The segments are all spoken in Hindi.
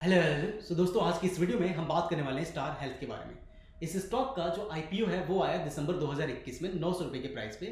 हेलो सो दोस्तों, आज की इस वीडियो में हम बात करने वाले हैं स्टार हेल्थ के बारे में। इस स्टॉक का जो आईपीओ है वो आया दिसंबर 2021 में 900 रुपए के प्राइस पे।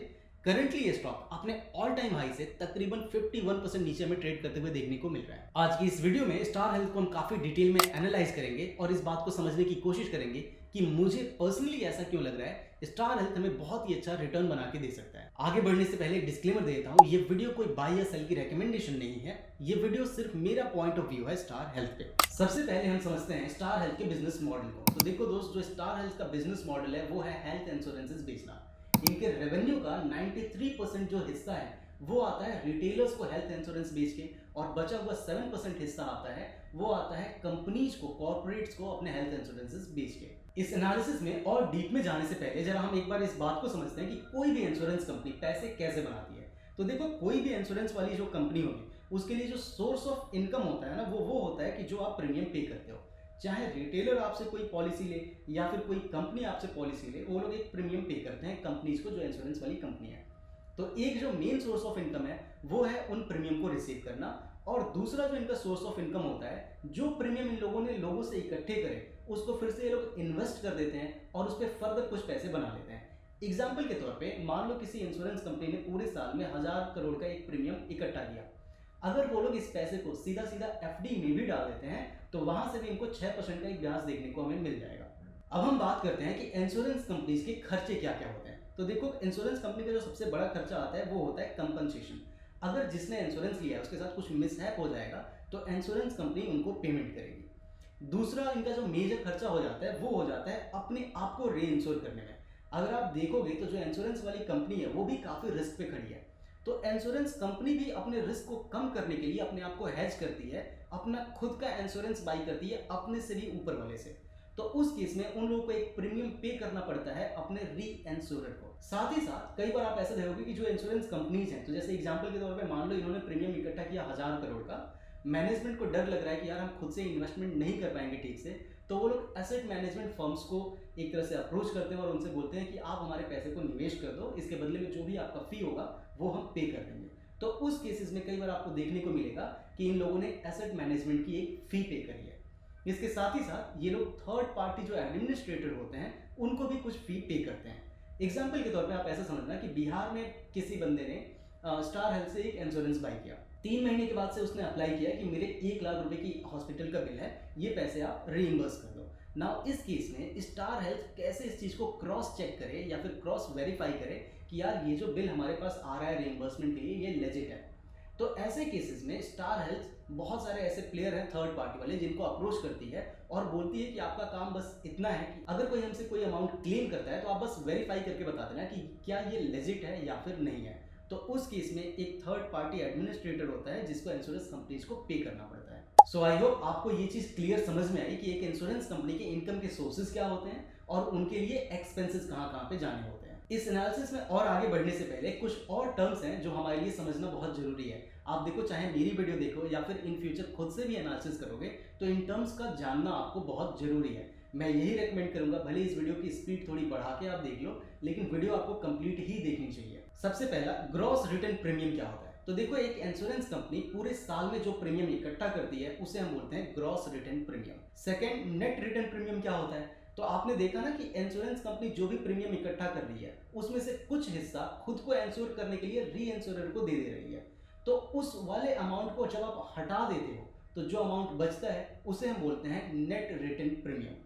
करंटली ये स्टॉक अपने ऑल टाइम हाई से तकरीबन 51% नीचे में ट्रेड करते हुए देखने को मिल रहा है। आज की इस वीडियो में स्टार हेल्थ को हम काफी डिटेल में एनालाइज करेंगे और इस बात को समझने की कोशिश करेंगे कि मुझे पर्सनली ऐसा क्यों लग रहा है स्टार हेल्थ हमें बहुत ही अच्छा रिटर्न बना के दे सकता है। आगे बढ़ने से पहले एक डिस्क्लेमर दे देता हूँ, ये वीडियो कोई बाय या सेल की रिकमेंडेशन नहीं है। ये वीडियो सिर्फ मेरा पॉइंट ऑफ व्यू है स्टार हेल्थ पे। सबसे पहले हम समझते हैं स्टार हेल्थ के बिजनेस मॉडल को। तो देखो दोस्त, जो स्टार हेल्थ का बिजनेस मॉडल है वो है हेल्थ इंश्योरेंसेस बेचना। इनके रेवेन्यू का 93% जो हिस्सा है वो आता है रिटेलर्स को हेल्थ इंश्योरेंस बेच के, और बचा हुआ 7% हिस्सा आता है वो आता है कंपनीज को, कॉर्पोरेट्स को अपने हेल्थ इंश्योरेंसेस बेच के। इस एनालिसिस में और डीप में जाने से पहले जरा हम एक बार इस बात को समझते हैं कि कोई भी इंश्योरेंस कंपनी पैसे कैसे बनाती है। तो देखो, कोई भी इंश्योरेंस वाली जो कंपनी होगी उसके लिए जो सोर्स ऑफ इनकम होता है ना वो होता है कि जो आप प्रीमियम पे करते हो। चाहे रिटेलर आपसे कोई पॉलिसी ले या फिर कोई कंपनी आपसे पॉलिसी ले, वो लोग एक प्रीमियम पे करते हैं कंपनीज को, जो इंश्योरेंस वाली कंपनी है। तो एक जो मेन सोर्स ऑफ इनकम है वो है उन प्रीमियम को रिसीव करना, और दूसरा जो इनका सोर्स ऑफ इनकम होता है, जो प्रीमियम इन लोगों ने लोगों से इकट्ठे करे उसको फिर से ये लोग इन्वेस्ट कर देते हैं और उस पर फर्दर कुछ पैसे बना लेते हैं। एग्जाम्पल के तौर पे मान लो किसी इंश्योरेंस कंपनी ने पूरे साल में 1000 करोड़ का एक प्रीमियम इकट्ठा किया। अगर वो लोग इस पैसे को सीधा सीधा एफडी में भी डाल देते हैं तो वहां से भी इनको 6% का एक ब्याज देखने को हमें मिल जाएगा। अब हम बात करते हैं कि इंश्योरेंस कंपनीज के खर्चे क्या क्या होते हैं। तो देखो, इंश्योरेंस कंपनी का जो सबसे बड़ा खर्चा आता है वो होता है कंपनसेशन। अगर जिसने इंश्योरेंस लिया है उसके साथ कुछ मिसहैप हो जाएगा तो इंश्योरेंस कंपनी उनको पेमेंट करेगी। दूसरा इनका जो मेजर खर्चा हो जाता है वो हो जाता है अपने आप को री इंश्योर करने में। अगर आप देखोगे तो जो इंश्योरेंस वाली कंपनी है वो भी काफ़ी रिस्क पे खड़ी है। तो इंश्योरेंस कंपनी भी अपने रिस्क को कम करने के लिए अपने आप को हेज करती है, अपना खुद का इंश्योरेंस बाई करती है अपने से भी ऊपर वाले से। तो उस केस में उन लोगों को एक प्रीमियम पे करना पड़ता है अपने री इंश्योरर को। साथ ही साथ कई बार आप ऐसा देखोगे कि जो इंश्योरेंस कंपनीज हैं, तो जैसे एग्जांपल के तौर पे मान लो इन्होंने प्रीमियम इकट्ठा किया 1000 करोड़ का, मैनेजमेंट को डर लग रहा है कि यार हम खुद से इन्वेस्टमेंट नहीं कर पाएंगे ठीक से, तो वो लोग एसेट मैनेजमेंट फर्म्स को एक तरह से अप्रोच करते हैं और उनसे बोलते हैं कि आप हमारे पैसे को निवेश कर दो, इसके बदले में जो भी आपका फी होगा वो हम पे कर देंगे। तो उस केसेस में कई बार आपको देखने को मिलेगा कि इन लोगों ने एसेट मैनेजमेंट की एक फी पे करी है। इसके साथ ही साथ ये लोग थर्ड पार्टी जो एडमिनिस्ट्रेटर होते हैं उनको भी कुछ फी पे करते हैं। एग्जाम्पल के तौर पे आप ऐसा समझना कि बिहार में किसी बंदे ने स्टार हेल्थ से एक इंश्योरेंस बाई किया। 3 महीने के बाद से उसने अप्लाई किया कि मेरे 1 लाख रुपए की हॉस्पिटल का बिल है, ये पैसे आप रीइंबर्स कर दो। नाउ इस केस में स्टार हेल्थ कैसे इस चीज़ को क्रॉस चेक करे या फिर क्रॉस वेरीफाई करे कि यार ये जो बिल हमारे पास आ रहा है रीइंबर्समेंट के लिए ये लेजिट है। तो ऐसे केसेस में स्टार हेल्थ बहुत सारे ऐसे प्लेयर हैं थर्ड पार्टी वाले जिनको अप्रोच करती है और बोलती है कि आपका काम बस इतना है कि अगर कोई हमसे कोई अमाउंट क्लेम करता है तो आप बस वेरीफाई करके बता देना कि क्या ये लेजिट है या फिर नहीं है। तो उस केस में एक थर्ड पार्टी एडमिनिस्ट्रेटर होता है जिसको इंश्योरेंस कंपनीज को पे करना पड़ता है। सो आई होप आपको ये चीज़ क्लियर समझ में आई कि एक इंश्योरेंस कंपनी के इनकम के सोर्सेज क्या होते हैं और उनके लिए एक्सपेंसेस कहाँ कहाँ पे जाने होते हैं। इस एनालिसिस में और आगे बढ़ने से पहले कुछ और टर्म्स हैं जो हमारे लिए समझना बहुत जरूरी है। आप देखो, चाहे मेरी वीडियो देखो या फिर इन फ्यूचर खुद से भी एनालिसिस करोगे तो इन टर्म्स का जानना आपको बहुत जरूरी है। मैं यही रेकमेंड करूंगा, भले इस वीडियो की स्पीड थोड़ी बढ़ा के आप देख लो लेकिन वीडियो आपको कंप्लीट ही देखनी चाहिए। सबसे पहला, ग्रॉस रिटर्न प्रीमियम क्या होता है। तो देखो, एक इंश्योरेंस कंपनी पूरे साल में जो प्रीमियम इकट्ठा करती है उसे हम बोलते हैं gross return premium. Second, net return premium क्या होता है। तो आपने देखा ना कि इंश्योरेंस कंपनी जो भी प्रीमियम इकट्ठा कर रही है उसमें से कुछ हिस्सा खुद को इंश्योर करने के लिए री इंश्योरर को दे रही है। तो उस वाले अमाउंट को जब आप हटा देते हो तो जो अमाउंट बचता है उसे हम बोलते हैं नेट रिटर्न प्रीमियम।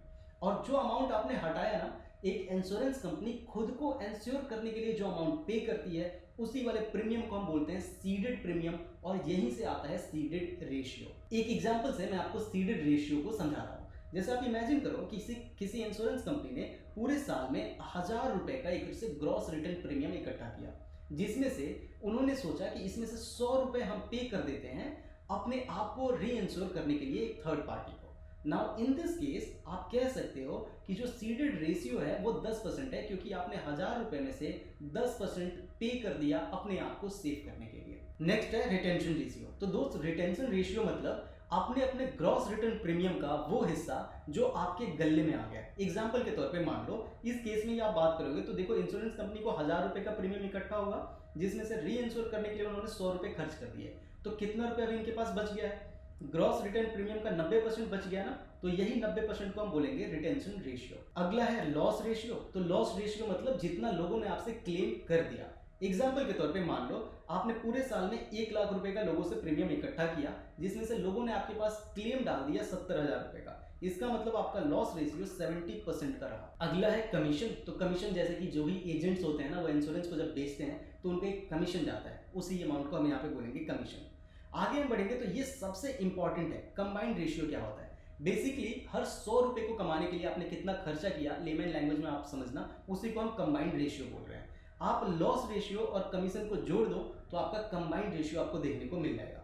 और जो अमाउंट आपने हटाया ना, एक इंश्योरेंस कंपनी खुद को इंश्योर करने के लिए जो अमाउंट पे करती है उसी वाले प्रीमियम को हम बोलते हैं सीडेड प्रीमियम, और यहीं से आता है सीडेड रेशियो। एक एग्जांपल से मैं आपको सीडेड रेशियो को समझा रहा हूं। जैसे आप इमेजिन करो किसी इंश्योरेंस कंपनी ने पूरे साल में 1000 रुपए का एक से ग्रॉस रिटर्न प्रीमियम इकट्ठा किया, जिसमें से उन्होंने सोचा कि इसमें से 100 रुपए हम पे कर देते हैं अपने आप को री इंश्योर करने के लिए एक थर्ड पार्टी को। नाउ इन दिस केस आप कह सकते हो कि जो सीडेड रेशियो है वो 10% है, क्योंकि आपने 1000 रुपए में से 10% पे कर दिया अपने आप को सेव करने के लिए। नेक्स्ट है रिटेंशन रेशियो। तो दोस्त, रिटेंशन रेशियो मतलब आपने अपने ग्रॉस रिटर्न प्रीमियम का वो हिस्सा जो आपके गले में आ गया। एग्जाम्पल के तौर पे मान लो इस केस में आप बात करोगे तो देखो, इंश्योरेंस कंपनी को 1000 रुपए का प्रीमियम इकट्ठा होगा जिसमें से री इंश्योर करने के लिए उन्होंने 100 रुपए खर्च कर दिए। तो कितना रुपए अभी इनके पास बच गया है, ग्रॉस रिटर्न प्रीमियम का 90% बच गया ना, तो यही 90% को हम बोलेंगे रिटेंशन रेशियो। अगला है लॉस रेशियो। तो लॉस रेशियो मतलब जितना लोगों ने आपसे क्लेम कर दिया। एग्जाम्पल के तौर पे मान लो आपने पूरे साल में 1 लाख रुपए का लोगों से प्रीमियम इकट्ठा किया, जिसमें से लोगों ने आपके पास क्लेम डाल दिया 70,000 रुपए का। इसका मतलब आपका लॉस रेशियो 70% का रहा। अगला है कमीशन। तो कमीशन जैसे कि जो भी एजेंट्स होते हैं ना, वो इंश्योरेंस को जब बेचते हैं तो उनको एक कमीशन जाता है, उसी अमाउंट को हम यहाँ पे बोलेंगे कमीशन। आगे हम बढ़ेंगे तो ये सबसे इंपॉर्टेंट है, कंबाइंड रेशियो क्या होता है। बेसिकली हर 100 रुपए को कमाने के लिए आपने कितना खर्चा किया, लेमन लैंग्वेज में आप समझना, उसी को हम कंबाइंड रेशियो बोल रहे हैं। आप लॉस रेशियो और कमीशन को जोड़ दो तो आपका कंबाइंड रेशियो आपको देखने को मिल जाएगा।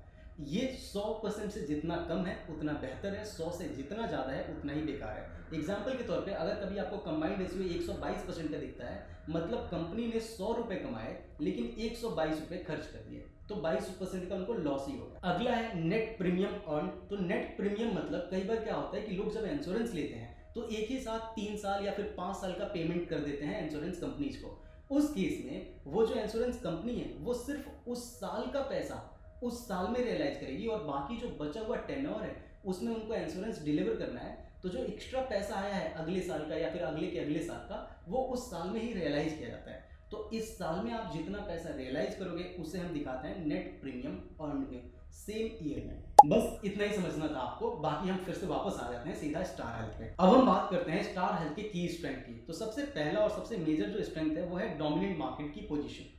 ये 100% से जितना कम है उतना बेहतर है, 100 से जितना ज़्यादा है उतना ही बेकार है। एग्जाम्पल के तौर पे अगर कभी आपको कंबाइंड रेशियो 122% का दिखता है, मतलब कंपनी ने 100 रुपए कमाए लेकिन 122 रुपए खर्च कर दिए, तो 22% का उनको लॉस ही होगा। अगला है नेट प्रीमियम अर्न। तो नेट प्रीमियम मतलब कई बार क्या होता है कि लोग जब इंश्योरेंस लेते हैं तो एक ही साथ 3 साल या फिर 5 साल का पेमेंट कर देते हैं इंश्योरेंस कंपनीज को। उस केस में वो जो इंश्योरेंस कंपनी है वो सिर्फ उस साल का पैसा उस साल में रियलाइज करेगी, और बाकी जो बचा हुआ टेन्योर है उसमें उनको इंश्योरेंस डिलीवर करना है, तो जो एक्स्ट्रा पैसा आया है अगले साल का या फिर अगले के अगले साल का, वो उस साल में ही रियलाइज किया जाता है। तो इस साल में आप जितना पैसा रियलाइज करोगे उसे हम दिखाते हैं नेट प्रीमियम अर्न में, सेम ईयर में। बस इतना ही समझना था आपको, बाकी हम फिर से वापस आ जाते हैं सीधा स्टार हेल्थ पे। अब हम बात करते हैं स्टार हेल्थ के की स्ट्रेंथ की। तो सबसे पहला और सबसे मेजर जो स्ट्रेंथ है वो है डोमिनेंट मार्केट की पोजीशन।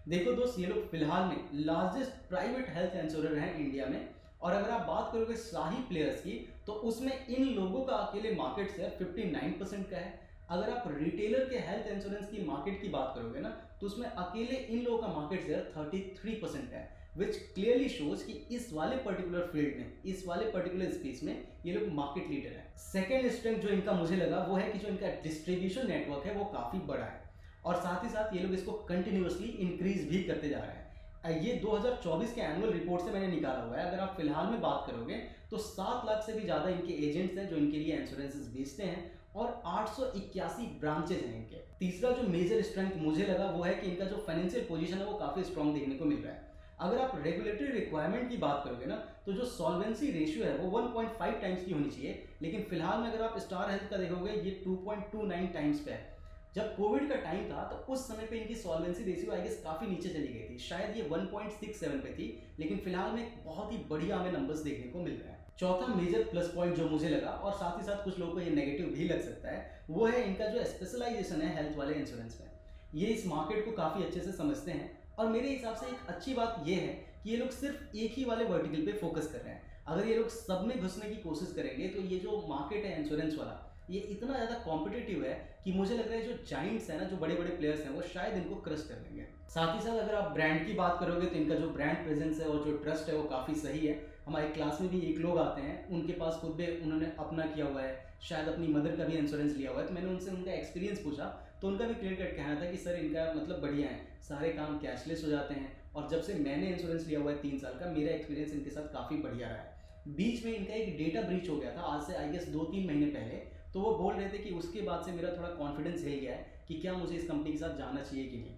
देखो दोस्त, ये लोग फिलहाल में लार्जेस्ट प्राइवेट हेल्थ इंश्योरर हैं इंडिया में, और अगर आप बात करोगे शाही प्लेयर्स की तो उसमें इन लोगों का अकेले मार्केट शेयर 59% का है। अगर आप रिटेलर के हेल्थ इंश्योरेंस की मार्केट की बात करोगे ना, तो उसमें अकेले इन लोगों का मार्केट शेयर 33% है, विच क्लियरली शोज कि इस वाले पर्टिकुलर फील्ड में, इस वाले पर्टिकुलर स्पेस में ये लोग मार्केट लीडर है। सेकेंड स्ट्रेंथ जो इनका मुझे लगा वो है कि जो इनका डिस्ट्रीब्यूशन नेटवर्क है वो काफी बड़ा है, और साथ ही साथ ये लोग इसको कंटिन्यूअसली इंक्रीज भी करते जा रहे हैं। ये 2024 के एनुअल रिपोर्ट से मैंने निकाला हुआ है। अगर आप फिलहाल में बात करोगे तो 7 लाख से भी ज़्यादा इनके एजेंट्स हैं जो इनके लिए इंश्योरेंसेस बेचते हैं, और 881 ब्रांचेज हैं इनके। तीसरा जो मेजर स्ट्रेंथ मुझे लगा वो है कि इनका जो फाइनेंशियल पोजीशन है वो काफ़ी स्ट्रॉन्ग देखने को मिल रहा है। अगर आप रेगुलेटरी रिक्वायरमेंट की बात करोगे ना, तो जो सॉल्वेंसी रेशियो है वो 1.5 टाइम्स की होनी चाहिए, लेकिन फिलहाल में अगर आप स्टार हेल्थ का देखोगे ये 2.29 टाइम्स पे है। जब कोविड का टाइम था तो उस समय पे इनकी सॉल्वेंसी रेशियो आई गेस काफ़ी नीचे चली गई थी, शायद ये 1.67 पे थी, लेकिन फिलहाल में बहुत ही बढ़िया हमें नंबर्स देखने को मिल रहा है। चौथा मेजर प्लस पॉइंट जो मुझे लगा, और साथ ही साथ कुछ लोगों को ये नेगेटिव भी लग सकता है, वो है इनका जो स्पेशलाइजेशन है हेल्थ वाले इंश्योरेंस में। ये इस मार्केट को काफ़ी अच्छे से समझते हैं, और मेरे हिसाब से एक अच्छी बात ये है कि ये लोग सिर्फ एक ही वाले वर्टिकल पे फोकस कर रहे हैं। अगर ये लोग सब में घुसने की कोशिश करेंगे तो ये जो मार्केट है इंश्योरेंस वाला, ये इतना ज़्यादा कॉम्पिटिटिव है कि मुझे लग रहा है जो जाइंट्स है ना, जो बड़े बड़े प्लेयर्स हैं, वो शायद इनको क्रश कर लेंगे। साथ ही साथ अगर आप ब्रांड की बात करोगे तो इनका जो ब्रांड प्रेजेंस है और जो ट्रस्ट है वो काफ़ी सही है। हमारे क्लास में भी एक लोग आते हैं, उनके पास खुद भी उन्होंने अपना किया हुआ है, शायद अपनी मदर का भी इंश्योरेंस लिया हुआ है, तो मैंने उनसे उनका एक्सपीरियंस पूछा तो उनका भी क्लियर कट कहना था कि सर इनका मतलब बढ़िया है, सारे काम कैशलेस हो जाते हैं, और जब से मैंने इंश्योरेंस लिया हुआ है 3 साल का, मेरा एक्सपीरियंस इनके साथ काफ़ी बढ़िया रहा है। बीच में इनका एक डेटा ब्रीच हो गया था, आज से आई गेस 2-3 महीने पहले, तो वो बोल रहे थे कि उसके बाद से मेरा थोड़ा कॉन्फिडेंस हिल गया है कि क्या मुझे इस कंपनी के साथ जाना चाहिए कि नहीं।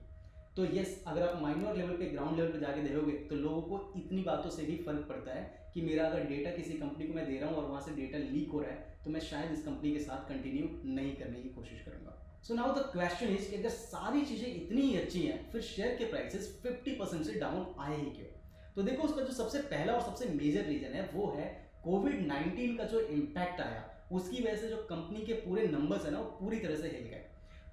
तो यस, अगर आप माइनर लेवल पे, ग्राउंड लेवल पे जाके देखोगे तो लोगों को इतनी बातों से भी फर्क पड़ता है कि मेरा अगर डेटा किसी कंपनी को मैं दे रहा हूँ और वहाँ से डेटा लीक हो रहा है, तो मैं शायद इस कंपनी के साथ कंटिन्यू नहीं करने की कोशिश करूँगा। So now the question is कि अगर सारी चीज़ें इतनी ही अच्छी हैं, फिर शेयर के प्राइसेस 50% से डाउन आए ही क्यों? तो देखो, उसका जो सबसे पहला और सबसे मेजर रीजन है वो है कोविड-19 का जो इम्पैक्ट आया, उसकी वजह से जो कंपनी के पूरे नंबर्स है ना, वो पूरी तरह से हिल गए।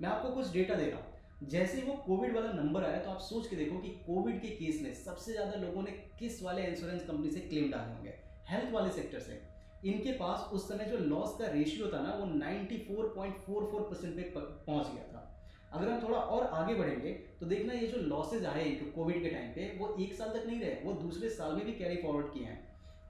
मैं आपको कुछ डेटा दे रहा हूँ। जैसे ही वो कोविड वाला नंबर आया तो आप सोच के देखो कि कोविड के केस में सबसे ज़्यादा लोगों ने किस वाले इंश्योरेंस कंपनी से क्लेम डाले होंगे? हेल्थ वाले सेक्टर से। इनके पास उस समय जो लॉस का रेशियो था ना, वो 94.44% पे पहुंच गया था। अगर हम थोड़ा और आगे बढ़ेंगे तो देखना, ये जो लॉसेज आए कोविड के टाइम पे, वो 1 साल तक नहीं रहे, वो दूसरे साल में भी कैरी फॉरवर्ड किए हैं।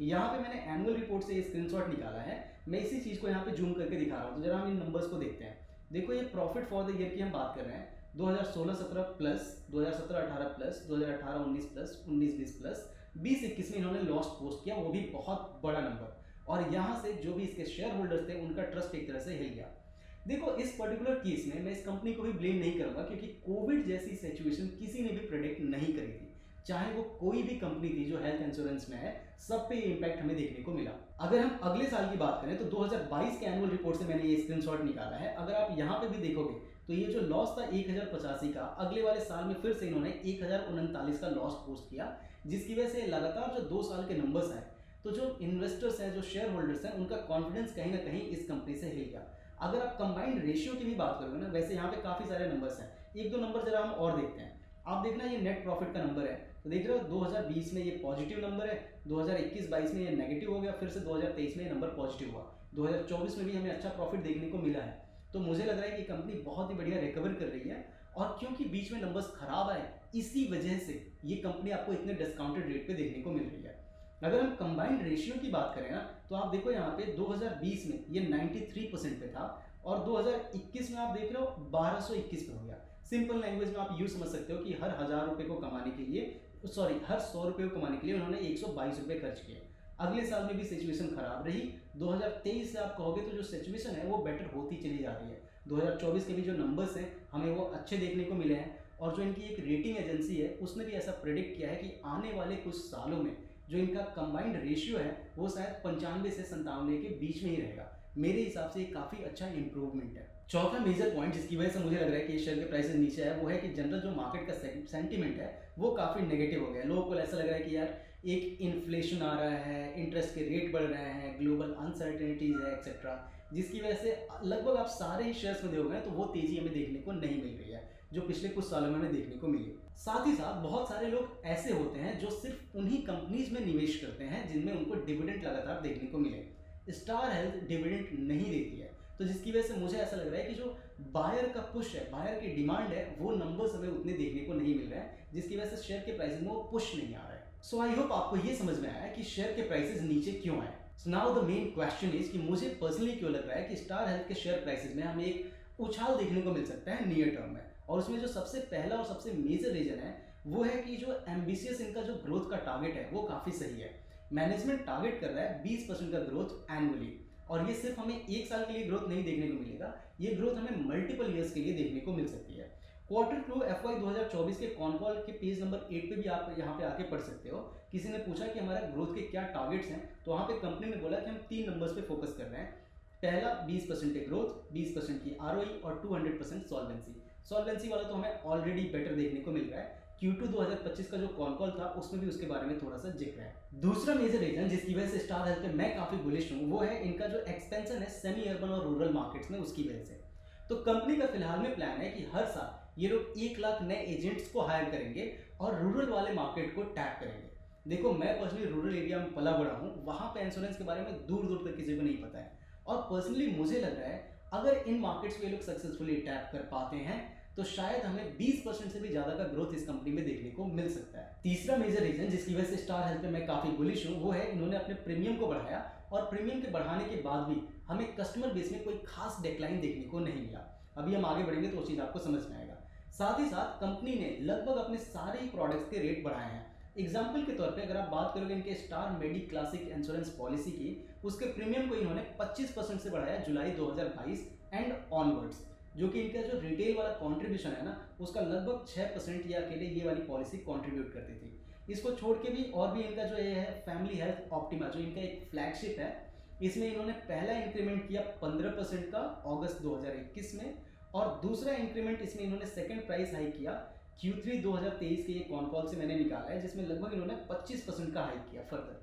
यहाँ पे मैंने एनुअल रिपोर्ट से ये स्क्रीनशॉट निकाला है, मैं इसी चीज़ को यहाँ पे जूम करके दिखा रहा हूँ। तो जरा हम इन नंबर्स को देखते हैं। देखो, ये प्रॉफिट फॉर द ईयर की हम बात कर रहे हैं, 2016-17 प्लस, 2017-18 प्लस, 2018-19 प्लस, 19-20 प्लस, 20-21 में इन्होंने लॉस पोस्ट किया, वो भी बहुत बड़ा नंबर। और यहाँ से जो भी इसके शेयर होल्डर्स थे उनका ट्रस्ट एक तरह से हिल गया। देखो, इस पर्टिकुलर केस में मैं इस कंपनी को भी ब्लेम नहीं करूंगा, क्योंकि कोविड जैसी सिचुएशन किसी ने भी प्रेडिक्ट नहीं करी थी। चाहे वो कोई भी कंपनी थी जो हेल्थ इंश्योरेंस में है, सब पे ये इम्पैक्ट हमें देखने को मिला। अगर हम अगले साल की बात करें तो 2022 के एनुअल रिपोर्ट से मैंने ये स्क्रीनशॉट निकाला है। अगर आप यहाँ पे भी देखोगे तो ये जो लॉस था 1085 का, अगले वाले साल में फिर से इन्होंने 1039 का लॉस पोस्ट किया, जिसकी वजह से लगातार जो 2 साल के नंबर्स आए तो जो इन्वेस्टर्स हैं, जो शेयर होल्डर्स हैं, उनका कॉन्फिडेंस कहीं ना कहीं इस कंपनी से हिल गया। अगर आप कंबाइंड रेशियो की भी बात करोगे ना, वैसे यहाँ पे काफ़ी सारे नंबर्स हैं, एक दो नंबर जरा हम और देखते हैं। आप देखना ये नेट प्रॉफिट का नंबर है, तो देख रहे हो 2020 में ये पॉजिटिव नंबर है, 2021-22 में ये नेगेटिव हो गया, फिर से 2023 में ये नंबर पॉजिटिव हुआ, 2024 में भी हमें अच्छा प्रॉफिट देखने को मिला है। तो मुझे लग रहा है कि कंपनी बहुत ही बढ़िया रिकवर कर रही है, और क्योंकि बीच में नंबर्स खराब आए, इसी वजह से ये कंपनी आपको इतने डिस्काउंटेड रेट पे देखने को मिल रही है। अगर हम कंबाइंड रेशियो की बात करें ना, तो आप देखो यहाँ पे 2020 में ये 93% पे था, और 2021 में आप देख रहे हो 1221 पे हो गया। सिंपल लैंग्वेज में आप यूँ समझ सकते हो कि हर 1000 रुपये को कमाने के लिए, हर 100 रुपये को कमाने के लिए उन्होंने 122 रुपये खर्च किए। अगले साल में भी सिचुएशन खराब रही। 2023 से आप कहोगे तो जो सिचुएशन है वो बेटर होती चली जा रही है। 2024 के भी जो नंबर्स हैं हमें वो अच्छे देखने को मिले हैं, और जो इनकी एक रेटिंग एजेंसी है उसने भी ऐसा प्रेडिक्ट किया है कि आने वाले कुछ सालों में जो इनका कंबाइंड रेशियो है वो शायद 95 से 97 के बीच में ही रहेगा। मेरे हिसाब से ये काफ़ी अच्छा इंप्रूवमेंट है। चौथा मेजर पॉइंट जिसकी वजह से मुझे लग रहा है कि शेयर के प्राइसेस नीचे है, वो है कि जनरल जो मार्केट का सेंटीमेंट है वो काफ़ी नेगेटिव हो गया है। लोगों को ऐसा लग रहा है कि यार एक इन्फ्लेशन आ रहा है, इंटरेस्ट के रेट बढ़ रहे हैं, ग्लोबल अनसर्टेनिटीज है एक्सेट्रा, जिसकी वजह से लगभग आप सारे ही शेयर्स में देखोगे तो वो तेजी हमें देखने को नहीं मिल रही है जो पिछले कुछ सालों में हमें देखने को मिली। साथ ही साथ बहुत सारे लोग ऐसे होते हैं जो सिर्फ उन्हीं कंपनीज में निवेश करते हैं जिनमें उनको डिविडेंड लगातार देखने को मिले। स्टार हेल्थ डिविडेंड नहीं देती है, तो जिसकी वजह से मुझे ऐसा लग रहा है कि जो बायर का पुश है, बायर की डिमांड है, वो नंबर्स हमें उतने देखने को नहीं मिल रहे हैं, जिसकी वजह से शेयर के प्राइसेस में वो पुश नहीं आ रहा है। सो आई होप आपको ये समझ में आया कि शेयर के प्राइसेस नीचे क्यों आए। So now the main question is कि मुझे पर्सनली क्यों लग रहा है कि स्टार हेल्थ के शेयर प्राइसेस में हमें एक उछाल देखने को मिल सकता है नियर टर्म में। और उसमें जो सबसे पहला और सबसे मेजर रीजन है वो है कि जो एम्बिशियस इनका जो ग्रोथ का टारगेट है वो काफ़ी सही है। मैनेजमेंट टारगेट कर रहा है 20% का ग्रोथ एनुअली, और ये सिर्फ हमें एक साल के लिए ग्रोथ नहीं देखने को मिलेगा, ये ग्रोथ हमें मल्टीपल ईयर्स के लिए देखने को मिल सकती है। Q2 FY 2024 के कॉनकॉल के पेज नंबर 8 पे भी आप यहाँ पे आके पढ़ सकते हो। किसी ने पूछा कि हमारा ग्रोथ के क्या टारगेट्स हैं, तो वहाँ पे कंपनी ने बोला कि हम 3 नंबर्स पे फोकस कर रहे हैं। पहला 20% की ग्रोथ, 20% की ROE और 200% सॉल्वेंसी। सॉल्वेंसी वाला तो हमें ऑलरेडी बेटर देखने को मिल रहा है। Q2 2025 का जो कॉनकॉल था उसमें भी उसके बारे में थोड़ा सा जिक्र है। दूसरा मेजर रीजन जिसकी वजह से स्टार हेल्थ पे मैं काफी बुलिश हूँ वो है इनका जो एक्सपेंशन है सेमी अर्बन और रूरल मार्केट्स में, उसकी वजह से। तो कंपनी का फिलहाल में प्लान है कि हर साल ये लोग 1 लाख नए एजेंट्स को हायर करेंगे और रूरल वाले मार्केट को टैप करेंगे। देखो मैं पर्सनली रूरल एरिया में पला बड़ा हूँ, वहाँ पे इंश्योरेंस के बारे में दूर दूर तक किसी को नहीं पता है, और पर्सनली मुझे लग रहा है अगर इन मार्केट्स को ये लोग सक्सेसफुली टैप कर पाते हैं तो शायद हमें 20% से भी ज्यादा का ग्रोथ इस कंपनी में देखने को मिल सकता है। तीसरा मेजर रीजन जिसकी वजह से स्टार हेल्थ पे मैं काफी बुलिश हूँ वो है इन्होंने अपने प्रीमियम को बढ़ाया, और प्रीमियम के बढ़ाने के बाद भी हमें कस्टमर बेस में कोई खास डिक्लाइन देखने को नहीं मिला। अभी हम आगे बढ़ेंगे तो वो चीज आपको समझ में आएगा। साथ ही साथ कंपनी ने लगभग अपने सारे ही प्रोडक्ट्स के रेट बढ़ाए हैं। एग्जाम्पल के तौर पे अगर आप बात करोगे इनके स्टार मेडी क्लासिक इंश्योरेंस पॉलिसी की, उसके प्रीमियम को इन्होंने 25% से बढ़ाया जुलाई 2022 एंड ऑनवर्ड्स, जो कि इनका जो रिटेल वाला कंट्रीब्यूशन है ना उसका लगभग 6% ये अकेले ये वाली पॉलिसी कंट्रीब्यूट करती थी। इसको छोड़ के भी और भी इनका जो ये है फैमिली हेल्थ ऑप्टिमा, जो इनका एक फ्लैगशिप है, इसमें इन्होंने पहला इंक्रीमेंट किया 15% का अगस्त 2021 में, और दूसरा इंक्रीमेंट इसमें इन्होंने सेकंड प्राइस हाइक किया Q3 2023 के ये कॉल से मैंने निकाला है, जिसमें लगभग इन्होंने 25% का हाइक किया फर्दर।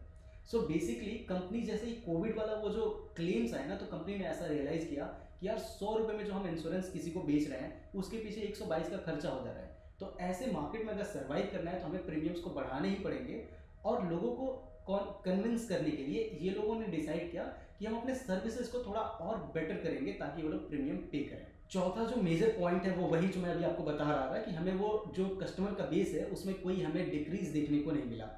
सो बेसिकली कंपनी जैसे ही कोविड वाला वो जो क्लेम्स आए ना, तो कंपनी ने ऐसा रियलाइज किया कि यार 100 रुपये में जो हम इंश्योरेंस किसी को बेच रहे हैं उसके पीछे 122 का खर्चा हो जा रहा है। तो ऐसे मार्केट में अगर सर्वाइव करना है तो हमें प्रीमियम्स को बढ़ाने ही पड़ेंगे, और लोगों को कन्विंस करने के लिए ये लोगों ने डिसाइड किया कि हम अपने सर्विसेज को थोड़ा और बेटर करेंगे ताकि वो लोग प्रीमियम पे करें। चौथा जो मेजर पॉइंट है वो वही जो मैं अभी आपको बता रहा था कि हमें वो जो कस्टमर का बेस है उसमें कोई हमें डिक्रीज देखने को नहीं मिला।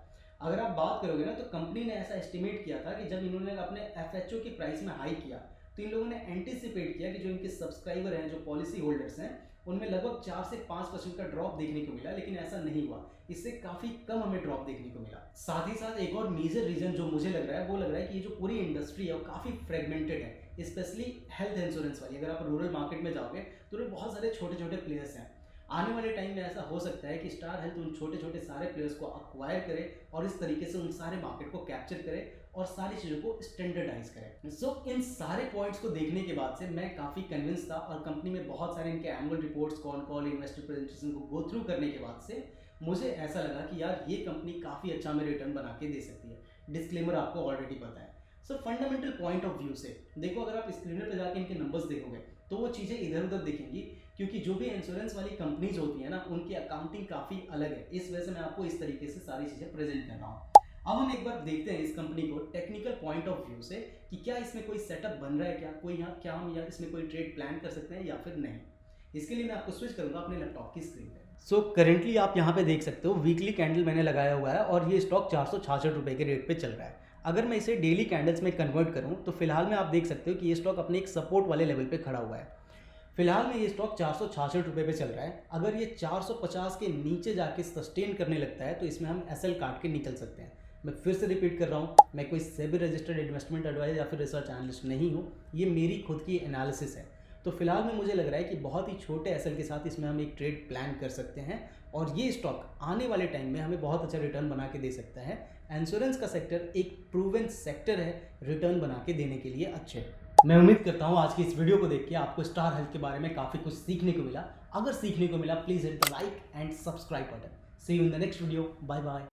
अगर आप बात करोगे ना तो कंपनी ने ऐसा एस्टिमेट किया था कि जब इन्होंने अपने FHO की प्राइस में हाई किया तो इन लोगों ने एंटिसिपेट किया कि जो इनके सब्सक्राइबर हैं, जो पॉलिसी होल्डर्स हैं, उनमें लगभग 4 से 5% का ड्रॉप देखने को मिला, लेकिन ऐसा नहीं हुआ। इससे काफ़ी कम हमें ड्रॉप देखने को मिला। साथ ही साथ एक और मेजर रीजन जो मुझे लग रहा है वो लग रहा है कि ये जो पूरी इंडस्ट्री है वो काफ़ी फ्रेगमेंटेड है, स्पेशली हेल्थ इंश्योरेंस वाली। अगर आप रूरल मार्केट में जाओगे तो बहुत सारे छोटे छोटे प्लेयर्स हैं, आने वाले टाइम में ऐसा हो सकता है कि स्टार हेल्थ उन छोटे छोटे सारे प्लेयर्स को अक्वायर करे और इस तरीके से उन सारे मार्केट को कैप्चर करे और सारी चीज़ों को स्टैंडर्डाइज करे। सो इन सारे पॉइंट्स को देखने के बाद से मैं काफ़ी कन्विंस था और कंपनी में बहुत सारे इनके annual reports, con call, investor presentation को गो थ्रू करने के बाद से मुझे ऐसा लगा कि यार ये कंपनी काफ़ी अच्छा हमें रिटर्न बना के दे सकती है। डिस्क्लेमर आपको ऑलरेडी पता है। सो फंडामेंटल पॉइंट ऑफ व्यू से देखो, अगर आप स्क्रीन पर जाके इनके नंबर्स देखोगे तो वो चीज़ें इधर उधर दिखेंगी, क्योंकि जो भी इंश्योरेंस वाली कंपनीज होती है ना, उनकी अकाउंटिंग काफ़ी अलग है। इस वजह से मैं आपको इस तरीके से सारी चीज़ें प्रेजेंट कर रहा हूँ। अब हम एक बार देखते हैं इस कंपनी को टेक्निकल पॉइंट ऑफ व्यू से कि क्या इसमें कोई सेटअप बन रहा है, क्या हम या इसमें कोई ट्रेड प्लान कर सकते हैं या फिर नहीं। इसके लिए मैं आपको स्विच करूंगा अपने लैपटॉप की स्क्रीन पे। सो करेंटली आप यहाँ पे देख सकते हो वीकली कैंडल मैंने लगाया हुआ है और ये स्टॉक 466 रुपये के रेट पे चल रहा है। अगर मैं इसे डेली कैंडल्स में कन्वर्ट करूँ तो फिलहाल में आप देख सकते हो कि ये स्टॉक अपने एक सपोर्ट वाले लेवल पे खड़ा हुआ है। फिलहाल में ये स्टॉक 466 रुपये पे चल रहा है। अगर ये 450 के नीचे जाके सस्टेन करने लगता है तो इसमें हम एसएल काट के निकल सकते हैं। मैं फिर से रिपीट कर रहा हूँ, मैं कोई सेबी रजिस्टर्ड इन्वेस्टमेंट एडवाइजर या फिर रिसर्च एनालिस्ट नहीं हूँ, ये मेरी खुद की एनालिसिस है। तो फिलहाल में मुझे लग रहा है कि बहुत ही छोटे एसएल के साथ इसमें हम एक ट्रेड प्लान कर सकते हैं और ये स्टॉक आने वाले टाइम में हमें बहुत अच्छा रिटर्न बना के दे सकता है। इंश्योरेंस का सेक्टर एक प्रूवन सेक्टर है रिटर्न बना के देने के लिए अच्छे। मैं उम्मीद करता हूँ आज की इस वीडियो को देख के आपको स्टार हेल्थ के बारे में काफ़ी कुछ सीखने को मिला। अगर सीखने को मिला please hit the like and subscribe button. See you in the next video. Bye bye.